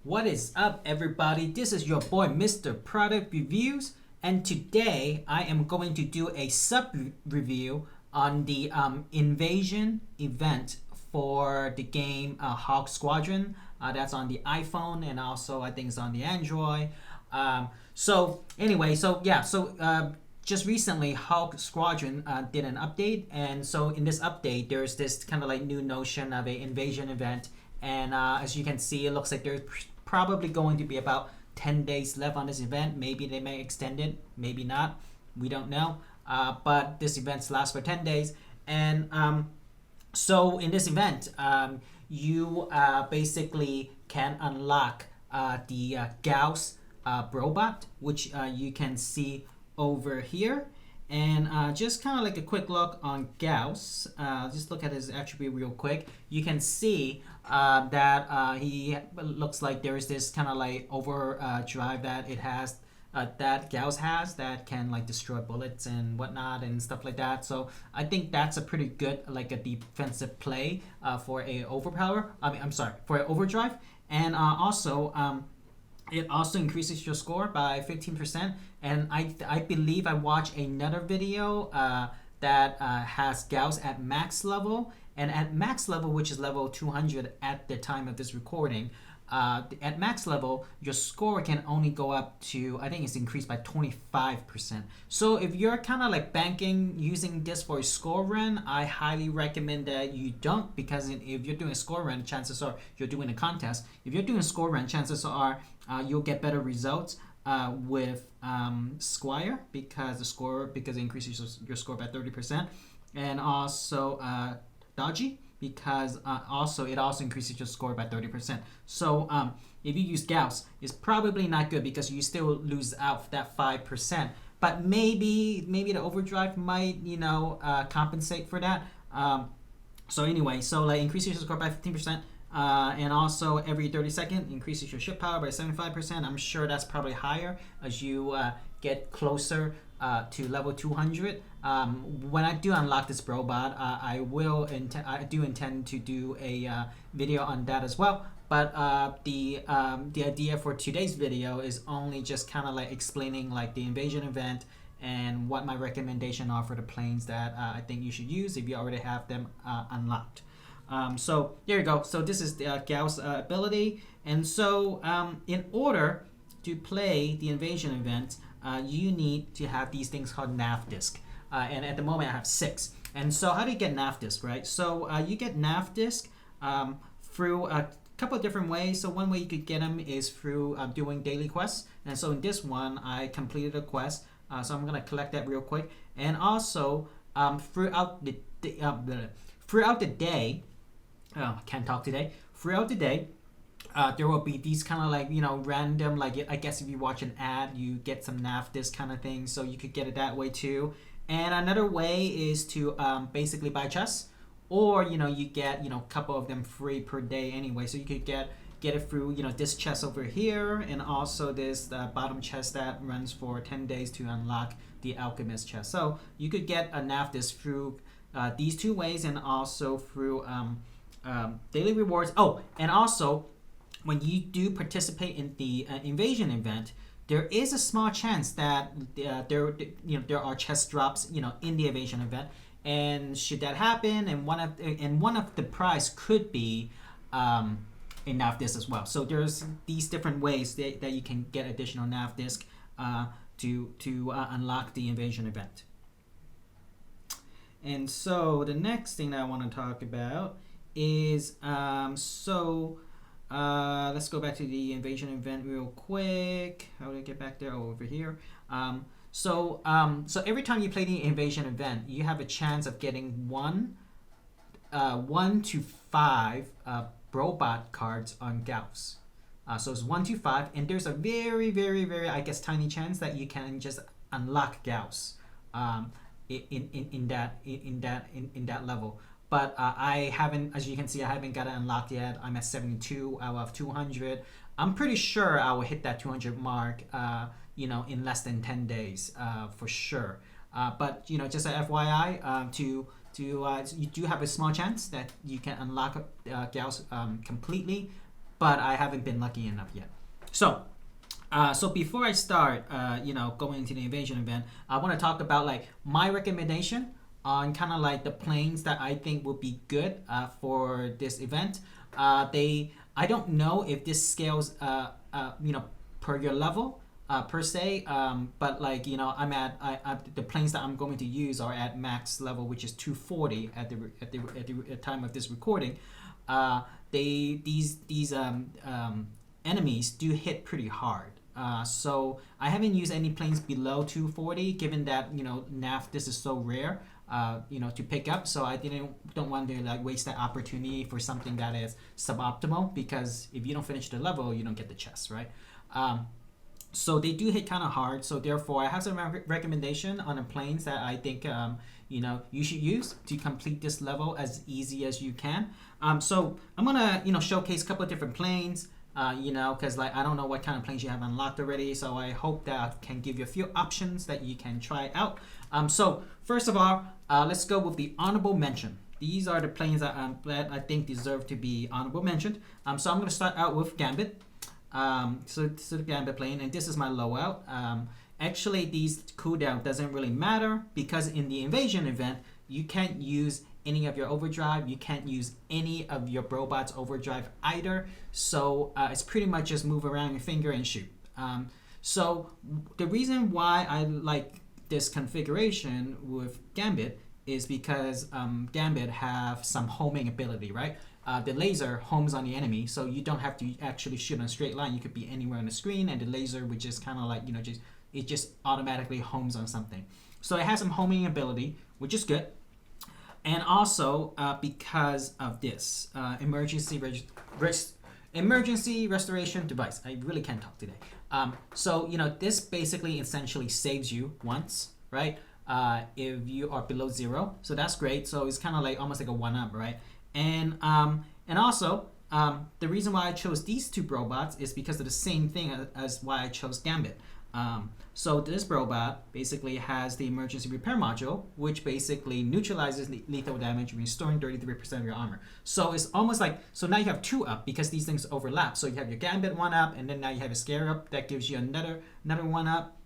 What is up, everybody? This is your boy Mr. Product Reviews, and today I am going to do a sub review on the invasion event for the game Squadron. That's on the iPhone, and also I think it's on the Android. Just recently Hulk Squadron did an update, and so in this update there's this kind of like new notion of a invasion event, and as you can see, it looks like there's probably going to be about 10 days left on this event. Maybe they may extend it, maybe not, we don't know, but this event lasts for 10 days. And so in this event, you basically can unlock the Gauss Brobot, which you can see over here. And just kind of like a quick look on Gauss, just look at his attribute real quick. You can see that he looks like there is this kind of like overdrive that it has, that Gauss has, that can like destroy bullets and whatnot and stuff like that. So I think that's a pretty good like a defensive play for a for an overdrive. And it also increases your score by 15%. And I believe I watched another video that has Gauss at max level. And at max level, which is level 200 at the time of this recording, at max level, your score can only go up to, I think it's increased by 25%. So if you're kind of like banking using this for a score run, I highly recommend that you don't, because if you're doing a score run, chances are you're doing a contest. If you're doing a score run, chances are you'll get better results with Squire, because it increases your score by 30%, and also Dodgy, because it also increases your score by 30%. So if you use Gauss, it's probably not good because you still lose out that 5%. But maybe the overdrive might compensate for that. So like increases your score by 15%. And also every 30 seconds increases your ship power by 75%. I'm sure that's probably higher as you get closer to level 200. When I do unlock this Brobot, I do intend to do a video on that as well. But the idea for today's video is only just kind of like explaining like the invasion event and what my recommendation are for the planes that I think you should use if you already have them unlocked. So there you go. So this is the Gauss ability. And so in order to play the invasion event, you need to have these things called Navdisc. And at the moment I have 6. And so how do you get Navdisc, right? So you get Navdisc through a couple of different ways. So one way you could get them is through doing daily quests. And so in this one, I completed a quest. So I'm going to collect that real quick. And also throughout the day, I can't talk today. Throughout the day, there will be these kind of like, random, like I guess if you watch an ad, you get some Navdisc kind of thing. So you could get it that way too. And another way is to basically buy chests, or you get a couple of them free per day anyway. So you could get it through this chest over here, and also this bottom chest that runs for 10 days to unlock the Alchemist chest. So you could get a Navdisc through these two ways, and also through daily rewards. Oh, and also when you do participate in the invasion event, there is a small chance that there are chest drops in the invasion event, and should that happen, and one of the prize could be a Navdisc as well. So there's these different ways that you can get additional Navdisc to unlock the invasion event. And so the next thing that I want to talk about is let's go back to the invasion event real quick. How do I get back there? Oh, over here. So every time you play the invasion event, you have a chance of getting 1 to 5 Brobot cards on Gauss. So it's 1 to 5, and there's a very, very, very, I guess, tiny chance that you can just unlock Gauss in that level. But I haven't, as you can see, I haven't got it unlocked yet. I'm at 72 out of 200. I'm pretty sure I will hit that 200 mark, in less than 10 days, for sure. But just a FYI, you do have a small chance that you can unlock Gauss completely. but I haven't been lucky enough yet. So so before I start, going into the invasion event, I want to talk about like my recommendation on kind of like the planes that I think would be good for this event. I don't know if this scales, per your level. Per se, but like the planes that I'm going to use are at max level, which is 240 at the time of this recording. These enemies do hit pretty hard. So I haven't used any planes below 240, given that Navdisc is so rare, to pick up. So I don't want to like waste that opportunity for something that is suboptimal, because if you don't finish the level, you don't get the chest, right? So they do hit kind of hard. So therefore, I have some recommendation on the planes that I think you should use to complete this level as easy as you can. So I'm gonna showcase a couple of different planes. Because like I don't know what kind of planes you have unlocked already. So I hope that I can give you a few options that you can try out. So first of all, let's go with the honorable mention. These are the planes that I think deserve to be honorable mentioned. So I'm gonna start out with Gambit. So the Gambit plane, and this is my loadout. Actually, these cooldown doesn't really matter, because in the invasion event, you can't use any of your overdrive. You can't use any of your Brobots overdrive either. So it's pretty much just move around your finger and shoot. So the reason why I like this configuration with Gambit is because Gambit have some homing ability, right? The laser homes on the enemy, so you don't have to actually shoot on a straight line. You could be anywhere on the screen, and the laser would just kind of like, it just automatically homes on something. So it has some homing ability, which is good. And also because of this emergency restoration device. I really can't talk today. So this basically essentially saves you once, right? If you are below 0, so that's great. So it's kind of like almost like a 1-up, right? And also the reason why I chose these two Brobots is because of the same thing as why I chose Gambit. So this Brobot basically has the emergency repair module, which basically neutralizes lethal damage, restoring 33% of your armor. So it's almost like, so now you have 2-up because these things overlap. So you have your Gambit 1-up, and then now you have a Scare Up that gives you another 1-up.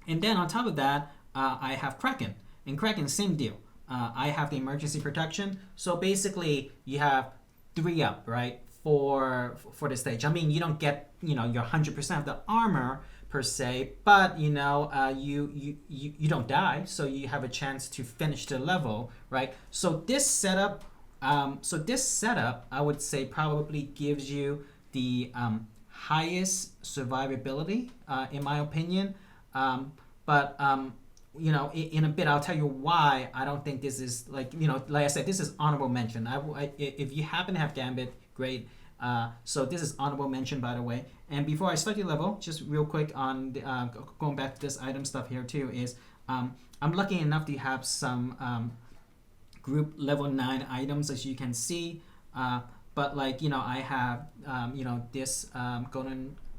And then on top of that, I have Kraken. And Kraken, same deal. I have the emergency protection. So basically you have 3-up, right, for the stage. I mean, you don't get, your 100% of the armor per se, but you don't die, so you have a chance to finish the level, right? So this setup I would say probably gives you the highest survivability in my opinion. But in a bit I'll tell you why I don't think this is like I said, this is honorable mention. If you happen to have Gambit, great. So this is honorable mention, by the way. And before I start your level, just real quick on going back to this item stuff here too, is I'm lucky enough to have some group level 9 items, as you can see. But like I have this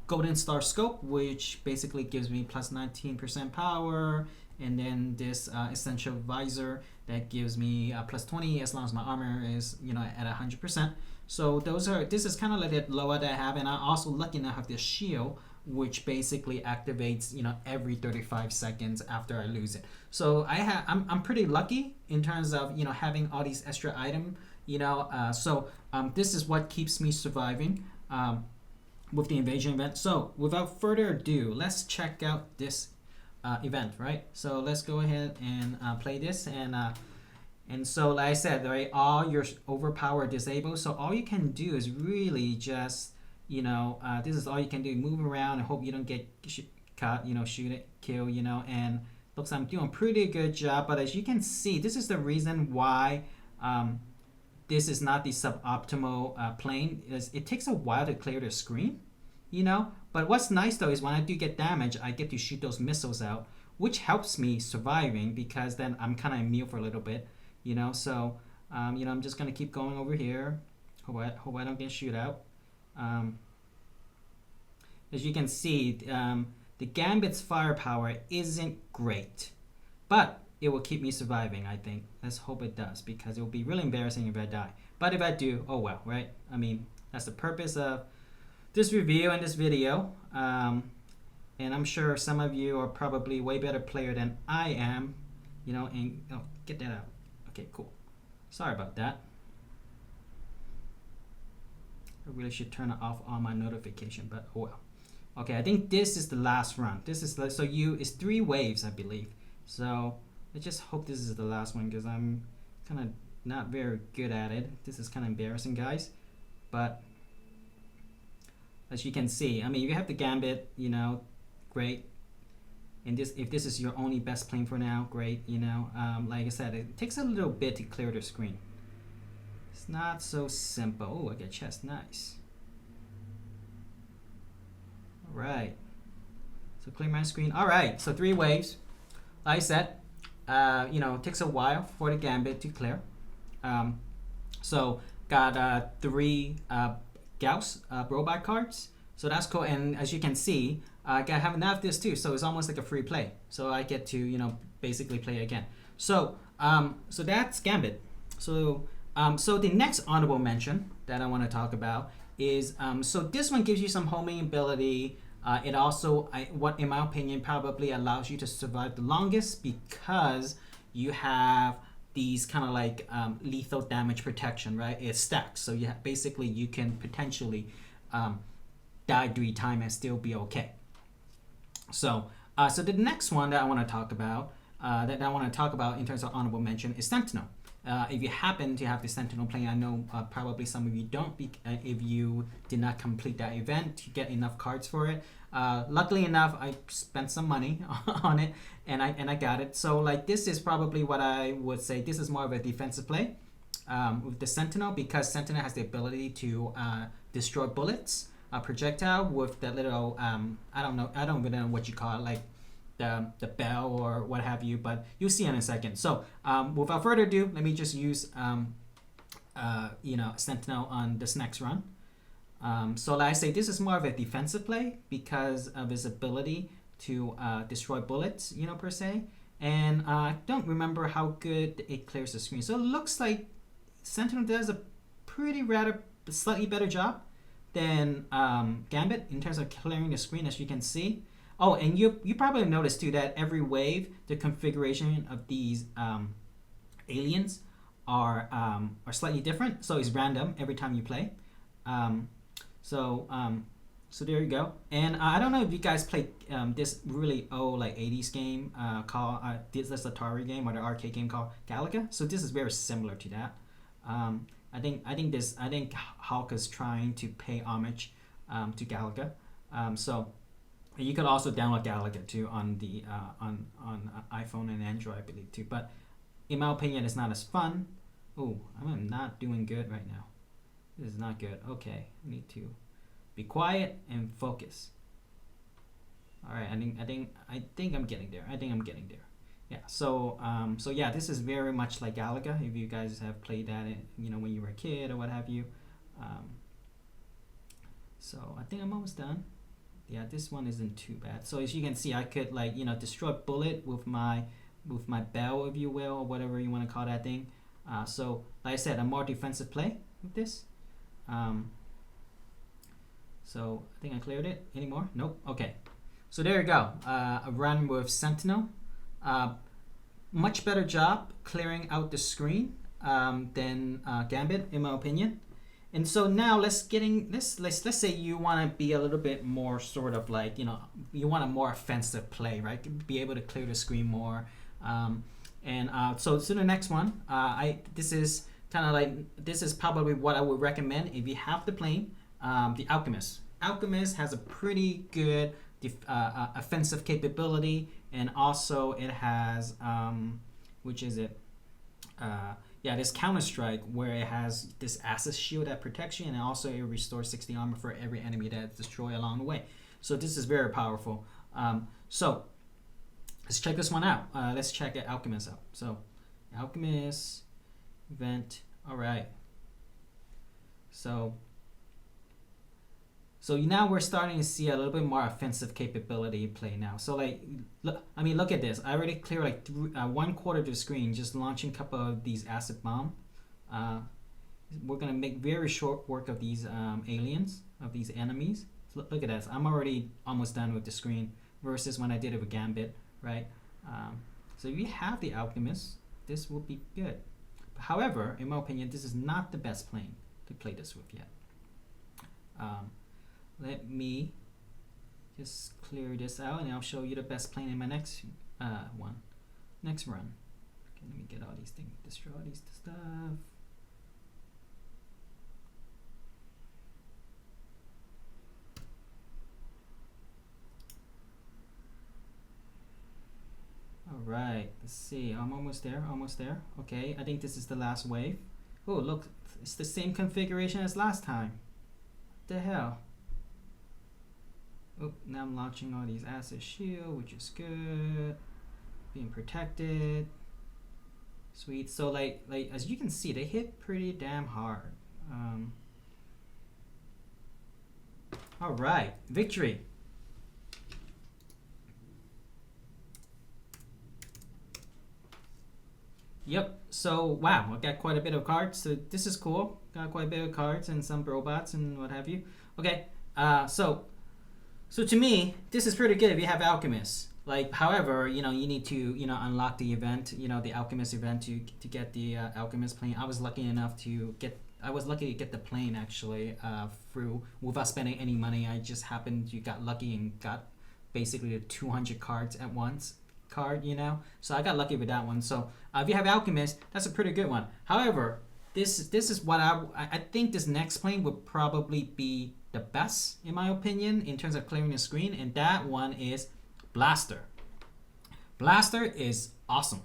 golden star scope, which basically gives me plus 19% power, and then this essential visor that gives me plus 20 as long as my armor is at 100%. So this is kind of like the lower that I have, and I'm also lucky enough to have this shield, which basically activates every 35 seconds after I lose it. So I'm pretty lucky in terms of having all these extra items. So this is what keeps me surviving with the invasion event. So without further ado, let's check out this event, right? So let's go ahead and play this, and so like I said, right, all your overpower disabled. So all you can do is really just, this is all you can do. Move around and hope you don't get caught, shoot it, kill, and looks like I'm doing a pretty good job. But as you can see, this is the reason why this is not the suboptimal plane. It takes a while to clear the screen, But what's nice though is when I do get damage, I get to shoot those missiles out, which helps me surviving, because then I'm kind of immune for a little bit. So I'm just gonna keep going over here. Hope I don't get shoot out. As you can see, the Gambit's firepower isn't great, but it will keep me surviving, I think. Let's hope it does, because it will be really embarrassing if I die. But if I do, oh well, right? I mean, that's the purpose of this review and this video. And I'm sure some of you are probably way better player than I am, you know, and oh, get that out. Okay, cool. Sorry about that. I really should turn off all my notification, but oh well. Okay, I think this is the last run. This is so it's 3 waves, I believe. So I just hope this is the last one because I'm kind of not very good at it. This is kind of embarrassing, guys. But as you can see, I mean, you have the Gambit, you know, great. And this, if this is your only best plane for now, great. You know, like I said, it takes a little bit to clear the screen. It's not so simple. Oh, I get chest, nice. All right. So clear my screen. All right. So 3 waves. Like I said, you know, it takes a while for the Gambit to clear. So got 3 Gauss robot cards. So that's cool. And as you can see, I have a Navdisc too. So it's almost like a free play. So I get to, you know, basically play again. So so that's Gambit. So so the next honorable mention that I want to talk about is so this one gives you some homing ability. It also, what in my opinion, probably allows you to survive the longest because you have these kind of like lethal damage protection, right? It stacks, so you basically you can potentially die 3 times and still be okay. So, so the next one that I want to talk about, in terms of honorable mention, is Sentinel. If you happen to have the Sentinel plane, I know probably some of you don't, if you did not complete that event to get enough cards for it. Luckily enough, I spent some money on it, and I got it. So like this is probably what I would say. This is more of a defensive play with the Sentinel, because Sentinel has the ability to destroy bullets, projectile with that little I don't even know what you call it, like the bell or what have you, but you'll see in a second. So without further ado, let me just use you know, Sentinel on this next run. So like I say, this is more of a defensive play because of his ability to destroy bullets, you know, per se. And I don't remember how good it clears the screen. So it looks like Sentinel does a slightly better job than Gambit in terms of clearing the screen, as you can see. Oh, and you probably noticed too that every wave, the configuration of these aliens are slightly different. So it's random every time you play. So there you go. And I don't know if you guys played this really old like 80s game called this Atari game or the arcade game called Galaga. So this is very similar to that. I think Hulk is trying to pay homage to Galaga. So you could also download Galaga too on the on iPhone and Android, I believe too. But in my opinion, it's not as fun. Oh, I'm not doing good right now. This is not good. Okay, I need to be quiet and focus. All right, I think I'm getting there. Yeah. So so yeah, this is very much like Galaga. If you guys have played that, you know, when you were a kid or what have you. So I think I'm almost done. Yeah, this one isn't too bad. So as you can see, I could like, you know, destroy bullet with my bell, if you will, or whatever you want to call that thing. So like I said, a more defensive play with this. So I think I cleared it. Any more? Nope. Okay. So there you go. A run with Sentinel. Much better job clearing out the screen than Gambit, in my opinion. And so now let's say you want to be a little bit more sort of like, you know, you want a more offensive play, right? Be able to clear the screen more. So the next one, this is probably what I would recommend if you have the plane, the Alchemist. Alchemist has a pretty good offensive capability, and also it has which is it? Yeah, this counter strike where it has this acid shield that protects you, and also it restores 60 armor for every enemy that's destroyed along the way. So this is very powerful. So let's check this one out. Let's check Alchemist out. So Alchemist event. All right. So now we're starting to see a little bit more offensive capability in play now. So like, look at this. I already cleared like 1/4 of the screen just launching a couple of these acid bomb. we're gonna make very short work of these aliens, of these enemies. Look at this. I'm already almost done with the screen versus when I did it with Gambit, right? So if you have the Alchemist, this will be good. However, in my opinion, this is not the best plane to play this with yet. Let me just clear this out, and I'll show you the best plane in my next run. Okay, let me get all these things, destroy these stuff. Alright, let's see. I'm almost there, almost there. Okay, I think this is the last wave. Oh, look, it's the same configuration as last time. What the hell? Oh, now I'm launching all these acid shield, which is good. Being protected. Sweet. So like as you can see, they hit pretty damn hard. Alright, victory. Yep, so wow, I got quite a bit of cards, so this is cool. Got quite a bit of cards and some Brobots and what have you. Okay, so to me, this is pretty good if you have Alchemist. Like, however, you need to, unlock the event, the Alchemist event to get the Alchemist plane. I was lucky enough to get the plane actually through without spending any money. I just happened to got lucky and got basically the 200 cards at once. So I got lucky with that one. So if you have Alchemist, that's a pretty good one. However, this is what I think this next plane would probably be the best in my opinion in terms of clearing the screen, and that one is Blaster. Blaster is awesome.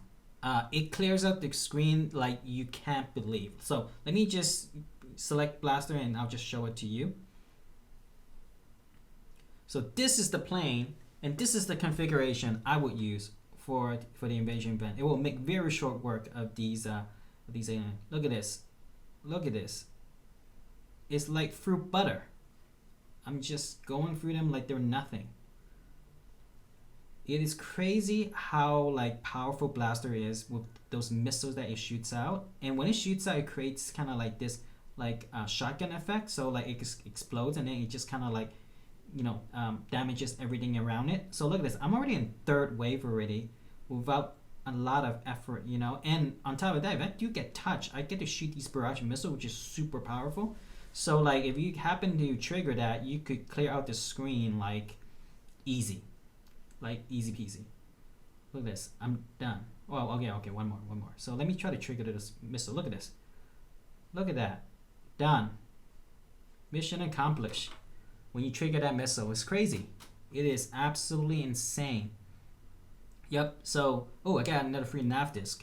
It clears up the screen like you can't believe. So let me just select Blaster and I'll just show it to you. So this is the plane, and this is the configuration I would use for the invasion event. It will make very short work of these aliens. Look at this. Look at this. It's like fruit butter. I'm just going through them like they're nothing. It is crazy how like powerful Blaster is with those missiles that it shoots out. And when it shoots out, it creates kind of like this shotgun effect. So like it explodes and then it just kind of like damages everything around it. So look at this. I'm already in third wave already without a lot of effort, and on top of that, if I do get touched, I get to shoot these barrage missiles, which is super powerful. So like if you happen to trigger that, you could clear out the screen like easy peasy. Look at this. I'm done. Oh, okay, one more. So let me try to trigger this missile. Look at this. Look at that. Done. Mission accomplished. When you trigger that missile, it's crazy. It is absolutely insane. Yep. So, I got another free Navdisc.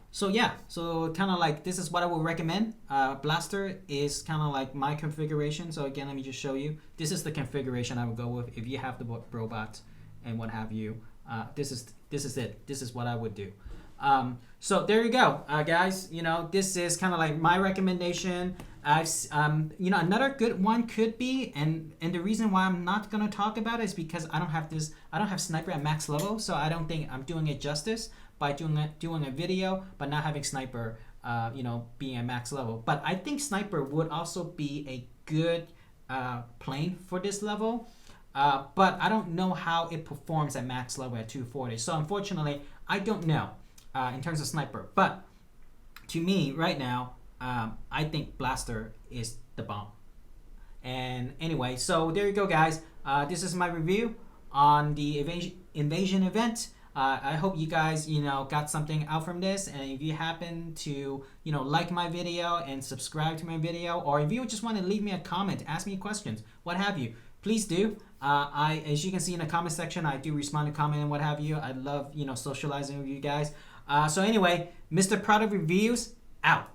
So kind of like this is what I would recommend. Blaster is kind of like my configuration. So again, let me just show you. This is the configuration I would go with if you have the Brobots and what have you. This is it. This is what I would do. So there you go, guys. This is kind of like my recommendation. Another good one could be, and the reason why I'm not gonna talk about it is because I don't have sniper at max level, so I don't think I'm doing it justice by doing a video, but not having sniper, being at max level. But I think sniper would also be a good plane for this level. But I don't know how it performs at max level at 240. So unfortunately, I don't know in terms of sniper. But to me, right now, I think Blaster is the bomb. And anyway, so there you go, guys. This is my review on the invasion event. I hope you guys, got something out from this. And if you happen to, like my video and subscribe to my video, or if you just want to leave me a comment, ask me questions, what have you, please do. As you can see in the comment section, I do respond to comment and what have you. I love, socializing with you guys. So anyway, Mr. Product Reviews out.